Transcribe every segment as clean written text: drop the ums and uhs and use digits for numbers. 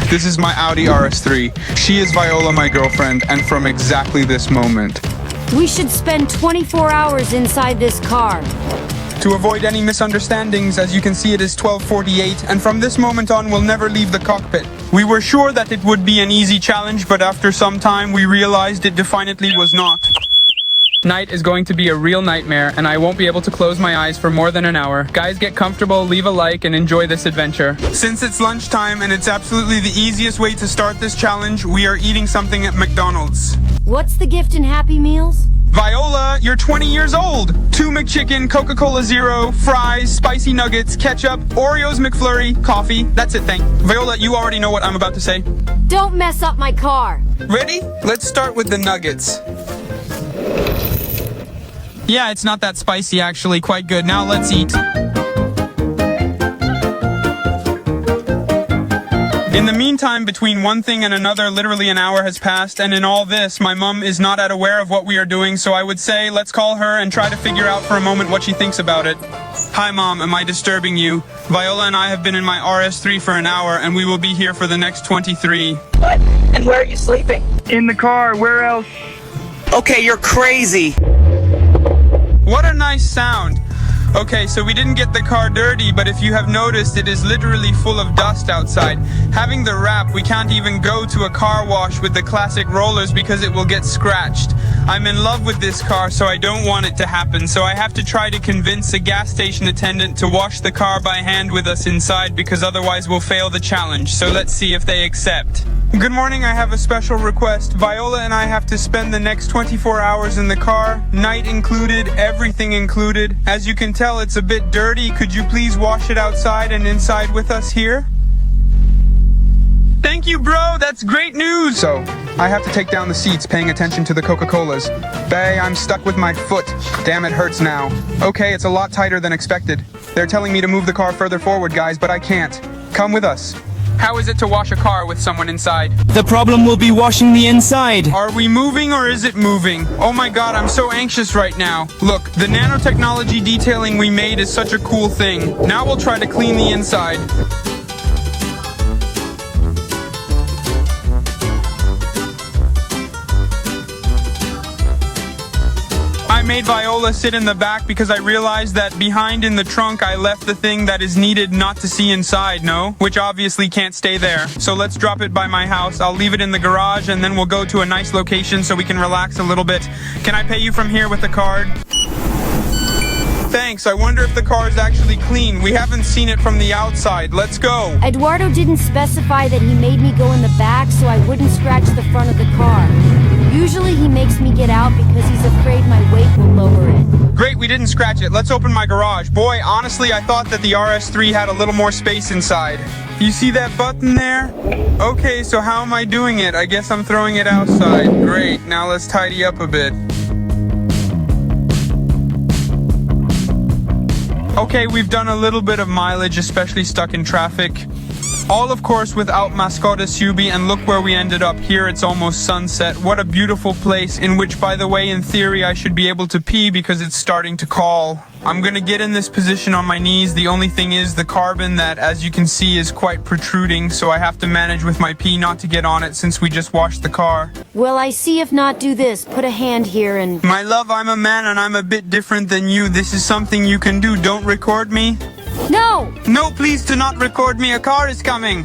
This is my Audi RS3. She is Viola, my girlfriend, and from exactly this moment. We should spend 24 hours inside this car. To avoid any misunderstandings, as you can see, it is 12:48, and from this moment on, we'll never leave the cockpit. We were sure that it would be an easy challenge, but after some time, we realized it definitely was not. Night is going to be a real nightmare, and I won't be able to close my eyes for more than an hour. Guys, get comfortable, leave a like, and enjoy this adventure. Since it's lunchtime and it's absolutely the easiest way to start this challenge, we are eating something at McDonald's. What's the gift in Happy Meals? Viola, you're 20 years old. 2 McChicken, Coca-Cola Zero, fries, spicy nuggets, ketchup, Oreos McFlurry, coffee. That's it, thank. Viola, you already know what I'm about to say. Don't mess up my car. Ready? Let's start with the nuggets. Yeah, it's not that spicy actually, quite good. Now let's eat. In the meantime, between one thing and another, literally an hour has passed, and in all this, my mom is not aware of what we are doing, so I would say let's call her and try to figure out for a moment what she thinks about it. Hi Mom, am I disturbing you? Viola and I have been in my RS3 for an hour, and we will be here for the next 23. What? And where are you sleeping? In the car, where else? Okay, you're crazy. What a nice sound. Okay, so we didn't get the car dirty, but if you have noticed, it is literally full of dust outside. Having the wrap, we can't even go to a car wash with the classic rollers because it will get scratched. I'm in love with this car, so I don't want it to happen, so I have to try to convince a gas station attendant to wash the car by hand with us inside because otherwise we'll fail the challenge, so let's see if they accept. Good morning, I have a special request. Viola and I have to spend the next 24 hours in the car, night included, everything included. As you can tell, it's a bit dirty. Could you please wash it outside and inside with us here? Thank you, bro. That's great news. So, I have to take down the seats, paying attention to the Coca-Colas. Bae, I'm stuck with my foot. Damn, it hurts now. Okay, it's a lot tighter than expected. They're telling me to move the car further forward, guys, but I can't. Come with us. How is it to wash a car with someone inside? The problem will be washing the inside. Are we moving or is it moving? Oh my god, I'm so anxious right now. Look, the nanotechnology detailing we made is such a cool thing. Now we'll try to clean the inside. I made Viola sit in the back because I realized that behind in the trunk I left the thing that is needed not to see inside, no? Which obviously can't stay there. So let's drop it by my house. I'll leave it in the garage and then we'll go to a nice location so we can relax a little bit. Can I pay you from here with a card? Thanks. I wonder if the car is actually clean. We haven't seen it from the outside. Let's go. Edoardo didn't specify that he made me go in the back so I wouldn't scratch the front of the car. Usually he makes me get out because he's afraid my weight will lower it. Great, we didn't scratch it. Let's open my garage. Boy, honestly, I thought that the RS3 had a little more space inside. You see that button there? Okay, so how am I doing it? I guess I'm throwing it outside. Great, now let's tidy up a bit. Okay, we've done a little bit of mileage, especially stuck in traffic. All, of course, without Mascota Subi, and look where we ended up. Here it's almost sunset. What a beautiful place, in which, by the way, in theory, I should be able to pee because it's starting to call. I'm gonna get in this position on my knees. The only thing is the carbon that, as you can see, is quite protruding, so I have to manage with my pee not to get on it since we just washed the car. Well, I see if not do this. Put a hand here and... My love, I'm a man and I'm a bit different than you. This is something you can do. Don't record me. No! No, please do not record me. A car is coming.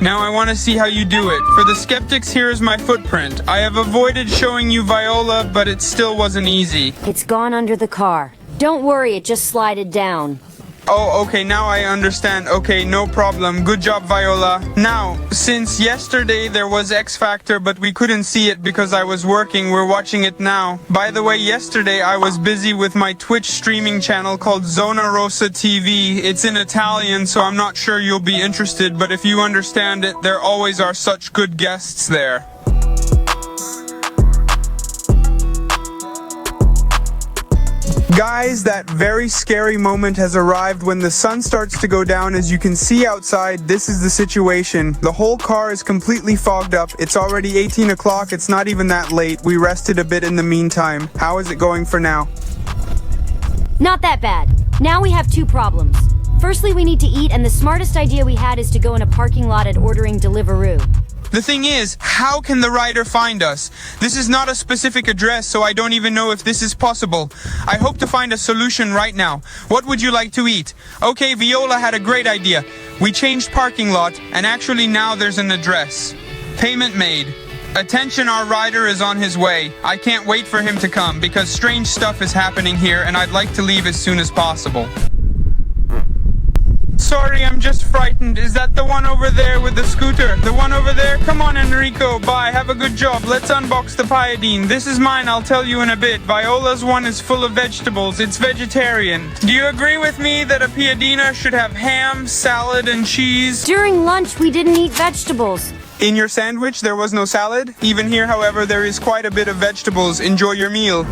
Now I want to see how you do it. For the skeptics, here is my footprint. I have avoided showing you Viola, but it still wasn't easy. It's gone under the car. Don't worry, it just slided down. Oh, okay, now I understand. Okay, no problem. Good job, Viola. Now, since yesterday there was X Factor, but we couldn't see it because I was working, we're watching it now. By the way, yesterday I was busy with my Twitch streaming channel called Zona Rosa TV. It's in Italian, so I'm not sure you'll be interested, but if you understand it, there always are such good guests there. Guys, that very scary moment has arrived when the sun starts to go down. As you can see outside, this is the situation. The whole car is completely fogged up. It's already 18 o'clock. It's not even that late. We rested a bit in the meantime. How is it going for now? Not that bad. Now we have two problems. Firstly, we need to eat, and the smartest idea we had is to go in a parking lot and ordering Deliveroo. The thing is, how can the rider find us? This is not a specific address, so I don't even know if this is possible. I hope to find a solution right now. What would you like to eat? Okay, Viola had a great idea. We changed parking lot, and actually now there's an address. Payment made. Attention, our rider is on his way. I can't wait for him to come, because strange stuff is happening here, and I'd like to leave as soon as possible. Sorry, I'm just frightened. Is that the one over there with the scooter? The one over there? Come on, Enrico. Bye. Have a good job. Let's unbox the pyadine. This is mine. I'll tell you in a bit. Viola's one is full of vegetables. It's vegetarian. Do you agree with me that a piadina should have ham, salad, and cheese? During lunch, we didn't eat vegetables. In your sandwich, there was no salad? Even here, however, there is quite a bit of vegetables. Enjoy your meal.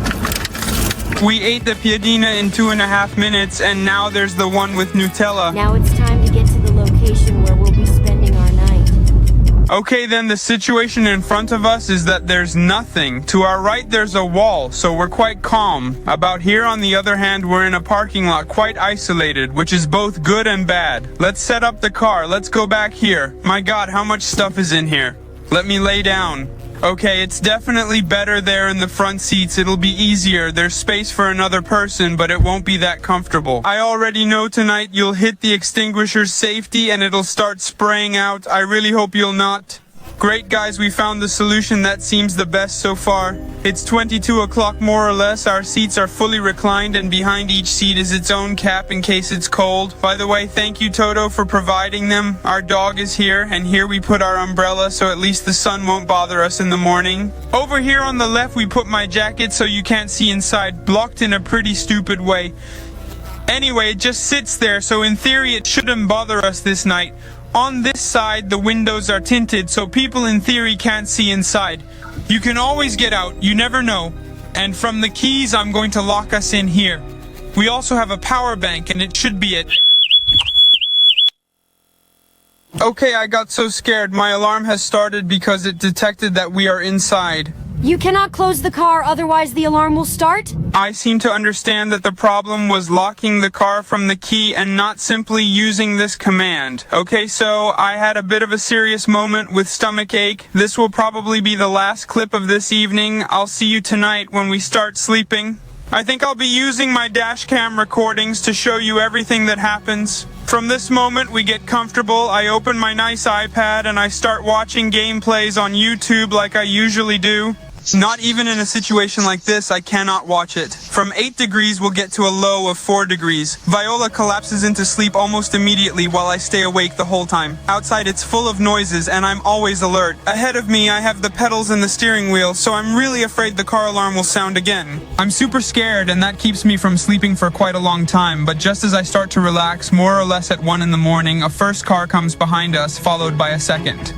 We ate the piadina in 2.5 minutes, and now there's the one with Nutella. Now it's time to get to the location where we'll be spending our night. Okay, then the situation in front of us is that there's nothing. To our right, there's a wall, so we're quite calm. About here, on the other hand, we're in a parking lot, quite isolated, which is both good and bad. Let's set up the car. Let's go back here. My God, how much stuff is in here? Let me lay down. Okay, it's definitely better there in the front seats. It'll be easier. There's space for another person, but it won't be that comfortable. I already know tonight you'll hit the extinguisher's safety and it'll start spraying out. I really hope you'll not. Great, guys, we found the solution that seems the best so far. It's 22 o'clock more or less. Our seats are fully reclined and behind each seat is its own cap in case it's cold. By the way, thank you, Toto, for providing them. Our dog is here, and here we put our umbrella so at least the sun won't bother us in the morning. Over here on the left we put my jacket so you can't see inside, blocked in a pretty stupid way. Anyway, it just sits there, so in theory it shouldn't bother us this night. On this side, the windows are tinted, so people in theory can't see inside. You can always get out, you never know. And from the keys, I'm going to lock us in here. We also have a power bank, and it should be it. Okay, I got so scared. My alarm has started because it detected that we are inside. You cannot close the car, otherwise the alarm will start? I seem to understand that the problem was locking the car from the key and not simply using this command. Okay, so I had a bit of a serious moment with stomach ache. This will probably be the last clip of this evening. I'll see you tonight when we start sleeping. I think I'll be using my dash cam recordings to show you everything that happens. From this moment, we get comfortable. I open my nice iPad and I start watching gameplays on YouTube like I usually do. Not even in a situation like this, I cannot watch it. From 8 degrees, we'll get to a low of 4 degrees. Viola collapses into sleep almost immediately while I stay awake the whole time. Outside, it's full of noises, and I'm always alert. Ahead of me, I have the pedals and the steering wheel, so I'm really afraid the car alarm will sound again. I'm super scared, and that keeps me from sleeping for quite a long time, but just as I start to relax, more or less at 1 in the morning, a first car comes behind us, followed by a second.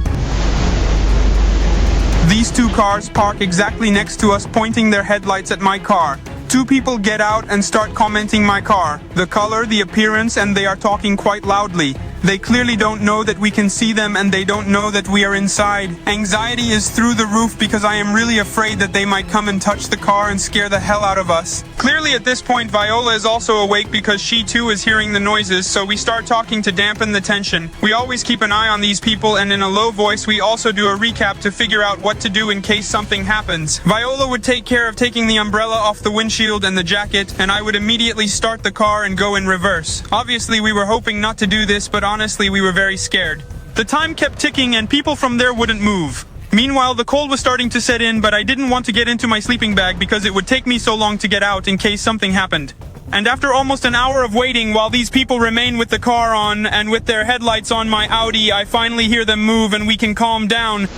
These two cars park exactly next to us, pointing their headlights at my car. Two people get out and start commenting my car, the color, the appearance, and they are talking quite loudly. They clearly don't know that we can see them and they don't know that we are inside. Anxiety is through the roof because I am really afraid that they might come and touch the car and scare the hell out of us. Clearly at this point Viola is also awake because she too is hearing the noises, so we start talking to dampen the tension. We always keep an eye on these people, and in a low voice we also do a recap to figure out what to do in case something happens. Viola would take care of taking the umbrella off the windshield and the jacket, and I would immediately start the car and go in reverse. Obviously we were hoping not to do this, but honestly we were very scared. The time kept ticking and people from there wouldn't move. Meanwhile, the cold was starting to set in, but I didn't want to get into my sleeping bag because it would take me so long to get out in case something happened. And after almost an hour of waiting while these people remain with the car on and with their headlights on my Audi, I finally hear them move and we can calm down.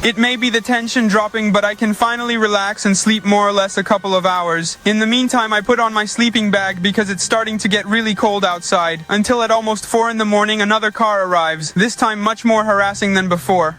It may be the tension dropping, but I can finally relax and sleep more or less a couple of hours. In the meantime, I put on my sleeping bag because it's starting to get really cold outside. Until at almost 4 in the morning, another car arrives, this time much more harassing than before.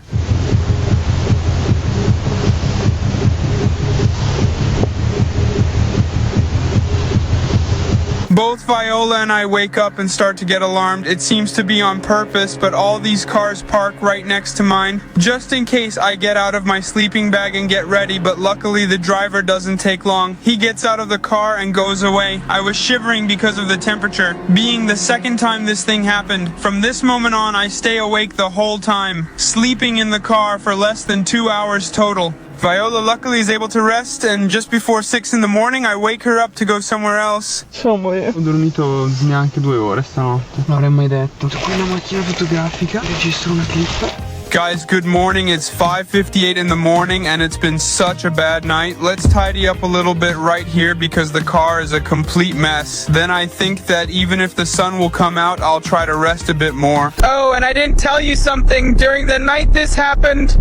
Both Viola and I wake up and start to get alarmed. It seems to be on purpose, but all these cars park right next to mine, just in case I get out of my sleeping bag and get ready, but luckily the driver doesn't take long. He gets out of the car and goes away. I was shivering because of the temperature, being the second time this thing happened. From this moment on, I stay awake the whole time, sleeping in the car for less than 2 hours total. Viola luckily is able to rest, and just before 6 in the morning I wake her up to go somewhere else. Ho dormito neanche 2 ore stanotte, non l'avrei mai detto. Qui una macchina fotografica, registro una clip. Guys, good morning. It's 5:58 in the morning and it's been such a bad night. Let's tidy up a little bit right here because the car is a complete mess. Then I think that even if the sun will come out, I'll try to rest a bit more. Oh, and I didn't tell you something. During the night this happened,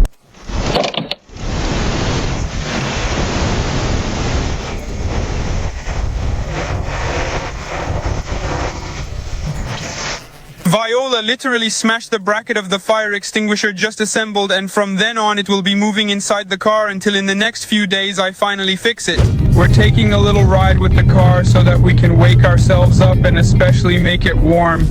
Viola literally smashed the bracket of the fire extinguisher just assembled, and from then on it will be moving inside the car until in the next few days I finally fix it. We're taking a little ride with the car so that we can wake ourselves up and especially make it warm.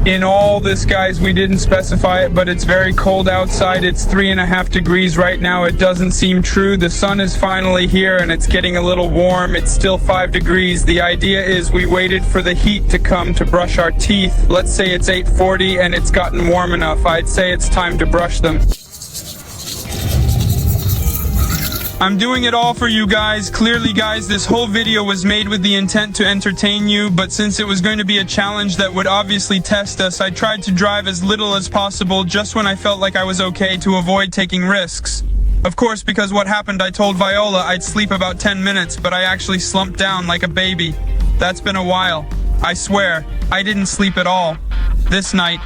In all this, guys, we didn't specify it, but it's very cold outside. It's 3.5 degrees right now. It doesn't seem true. The sun is finally here and it's getting a little warm. It's still 5 degrees. The idea is we waited for the heat to come to brush our teeth. Let's say it's 8:40 and it's gotten warm enough. I'd say it's time to brush them. I'm doing it all for you guys. Clearly, guys, this whole video was made with the intent to entertain you, but since it was going to be a challenge that would obviously test us, I tried to drive as little as possible just when I felt like I was okay to avoid taking risks. Of course, because what happened, I told Viola I'd sleep about 10 minutes, but I actually slumped down like a baby. That's been a while. I swear, I didn't sleep at all. This night,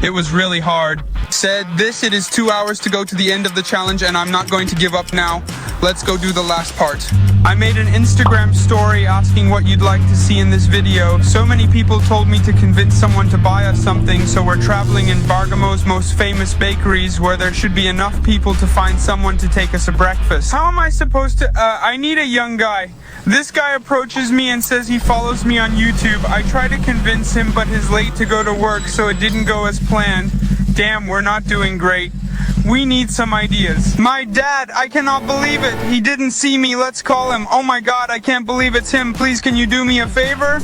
it was really hard. Said this, it is 2 hours to go to the end of the challenge and I'm not going to give up now. Let's go do the last part. I made an Instagram story asking what you'd like to see in this video. So many people told me to convince someone to buy us something, so we're traveling in Bergamo's most famous bakeries where there should be enough people to find someone to take us a breakfast. How am I supposed to, I need a young guy. This guy approaches me and says he follows me on YouTube. I try to convince him, but he's late to go to work, so it didn't go as planned. Damn, we're not doing great. We need some ideas. My dad, I cannot believe it. He didn't see me. Let's call him. Oh my God, I can't believe it's him. Please, can you do me a favor?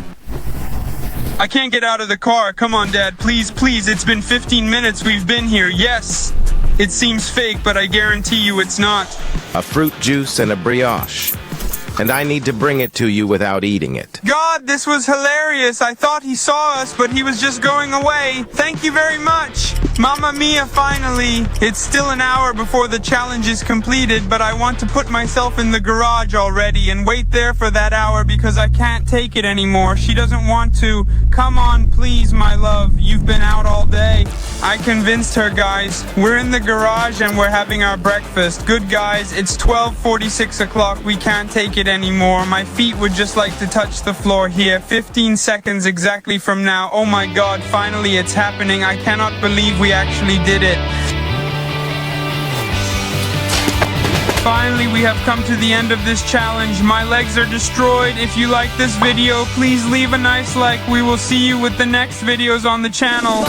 I can't get out of the car. Come on, Dad. Please, please. It's been 15 minutes we've been here. Yes. It seems fake, but I guarantee you it's not. A fruit juice and a brioche. And I need to bring it to you without eating it. God, this was hilarious. I thought he saw us, but he was just going away. Thank you very much. Mamma mia, finally. It's still an hour before the challenge is completed, but I want to put myself in the garage already and wait there for that hour because I can't take it anymore. She doesn't want to. Come on, please, my love. You've been out all day. I convinced her, guys. We're in the garage and we're having our breakfast. Good, guys. It's 12:46 o'clock. We can't take it anymore. My feet would just like to touch the floor here. 15 seconds exactly from now. Oh my God, finally it's happening. I cannot believe we actually did it. Finally, we have come to the end of this challenge. My legs are destroyed. If you like this video, please leave a nice like. We will see you with the next videos on the channel.